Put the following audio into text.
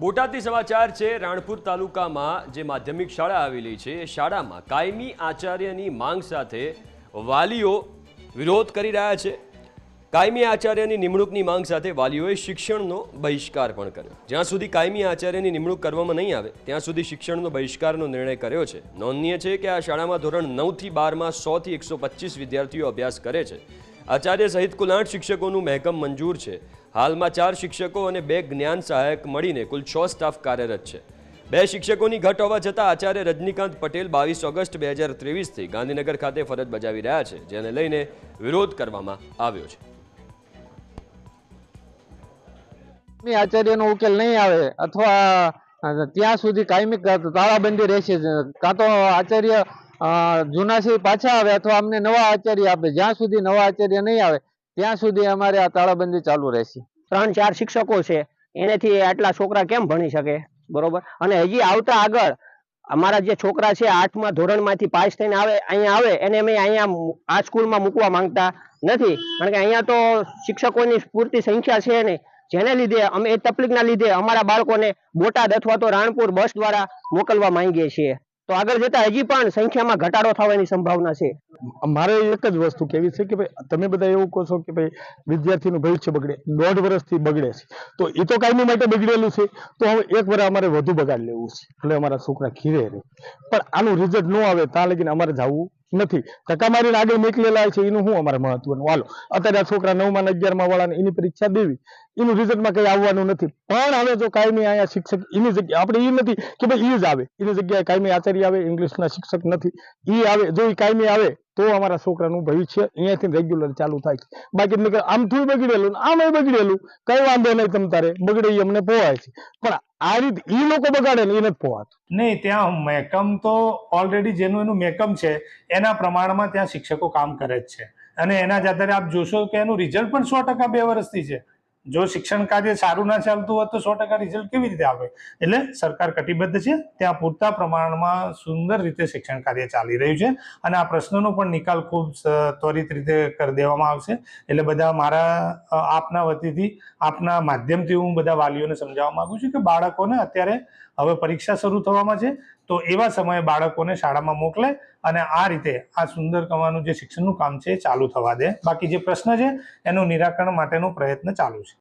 બોટાદથી સમાચાર છે। રાણપુર તાલુકામાં જે માધ્યમિક શાળા આવેલી છે એ શાળામાં કાયમી આચાર્યની માંગ સાથે વાલીઓ વિરોધ કરી રહ્યા છે। કાયમી આચાર્યની નિમણૂકની માંગ સાથે વાલીઓએ શિક્ષણનો બહિષ્કાર પણ કર્યો। જ્યાં સુધી કાયમી આચાર્યની નિમણૂક કરવામાં નહીં આવે ત્યાં સુધી શિક્ષણનો બહિષ્કારનો નિર્ણય કર્યો છે। નોંધનીય છે કે આ શાળામાં ધોરણ 9 થી 12માં 100 થી 125 વિદ્યાર્થીઓ અભ્યાસ કરે છે। આચાર્ય સહિત કુલ 8 શિક્ષકોનું મહેકમ મંજૂર છે। હાલમાં 4 શિક્ષકો અને 2 જ્ઞાન સહાયક મળીને કુલ 6 સ્ટાફ કાર્યરત છે। 2 શિક્ષકોની ઘટ હોવા છતાં આચાર્ય રજનીકાંત પટેલ 22 ઓગસ્ટ 2023થી ગાંધીનગર ખાતે ફરજ બજાવી રહ્યા છે, જેને લઈને વિરોધ કરવામાં આવ્યો છે। આચાર્યનો ઉકેલ નહીં આવે અથવા ત્યાં સુધી કાયમી તાળાબંધી રહેશે, કાં તો આચાર્ય જૂના છે પાછા આવે અથવા અમને નવા આચાર્ય આપે। જ્યાં સુધી નવા આચાર્ય નહીં આવે ત્યાં સુધી અમારે આ તાળાબંધી ચાલુ રહેશે। 3-4 શિક્ષકો છે, એનેથી આટલા છોકરા કેમ ભણી શકે? બરોબર। અને હજી આવતા આગળ અમારા જે છોકરા છે 8મા ધોરણમાંથી પાસ થઈને અહીંયા આવે એને અમે અહીંયા આ સ્કૂલમાં મૂકવા માંગતા નથી, કારણ કે અહીંયા તો શિક્ષકોની પૂરતી સંખ્યા છે નહીં, જેને લીધે અમે એ તકલીફના લીધે અમારા બાળકોને બોટાદ અથવા તો રાણપુર બસ દ્વારા મોકલવા માંગીએ છીએ। તો આગળ જતા હજી પણ સંખ્યામાં ઘટાડો થવાની સંભાવના છે। મારે એક જ વસ્તુ કહેવી છે કે ભાઈ તમે બધા એવું કહો છો કે ભાઈ વિદ્યાર્થીનું ભવિષ્ય બગડે, 1.5 વર્ષથી બગડે છે, તો એ તો કાયમી માટે બગડેલું છે, તો હવે 1 વર્ષ અમારે વધુ બગાડ લેવું છે, એટલે અમારા છોકરા ખીરે રહે, પણ આનું રિઝલ્ટ ન આવે ત્યાં લગીને અમારે જવું નથી। ટકા મારીને આગળ નીકળેલા છે એનું શું અમારે મહત્વનું? હાલો અત્યારે આ છોકરા 9મા 11મા વાળાને એની પરીક્ષા દેવી, એનું રિઝલ્ટમાં કઈ આવવાનું નથી, પણ હવે જો કાયમી અહીંયા શિક્ષક એની જગ્યાએ આપણે એ નથી કે ભાઈ એ જ આવે, એની જગ્યાએ કાયમી આચાર્ય આવે, ઇંગ્લિશના શિક્ષક નથી એ આવે, જો એ કાયમી આવે તો અમારા છોકરાનું ભવિષ્ય અહીંયાથી રેગ્યુલર ચાલુ થાય છે। બાકી નીકળ આમ થોડું બગડેલું આમ બગડેલું કઈ વાંધો નહીં, તમ તારે બગડે એ અમને પોવાય છે, પણ આ રીતે એ લોકો બગાડે ને એ નથી પોવાતું નહીં। ત્યાં મહેકમ તો ઓલરેડી જેનું એનું મહેકમ છે એના પ્રમાણમાં ત્યાં શિક્ષકો કામ કરે જ છે, અને એના જ આધારે આપ જોશો કે એનું રિઝલ્ટ પણ 100% 2 વર્ષથી છે। જો શિક્ષણ કાર્ય સારું ના ચાલતું હોય તો 100% રિઝલ્ટ કેવી રીતે આવે? એટલે સરકાર કટિબદ્ધ છે, ત્યાં પૂરતા પ્રમાણમાં સુંદર રીતે શિક્ષણ કાર્ય ચાલી રહ્યું છે, અને આ પ્રશ્નનો પણ નિકાલ ખૂબ ત્વરિત રીતે કરી દેવામાં આવશે। એટલે બધા મારા આપના વતીથી આપના માધ્યમથી હું બધા વાલીઓને સમજાવવા માંગુ છું કે બાળકોને અત્યારે હવે પરીક્ષા શરૂ થવામાં છે, તો એવા સમયે બાળકોને શાળામાં મોકલે અને આ રીતે આ સુંદર કમાનું જે શિક્ષણનું કામ છે એ ચાલુ થવા દે। બાકી જે પ્રશ્ન છે એનું નિરાકરણ માટેનો પ્રયત્ન ચાલુ છે।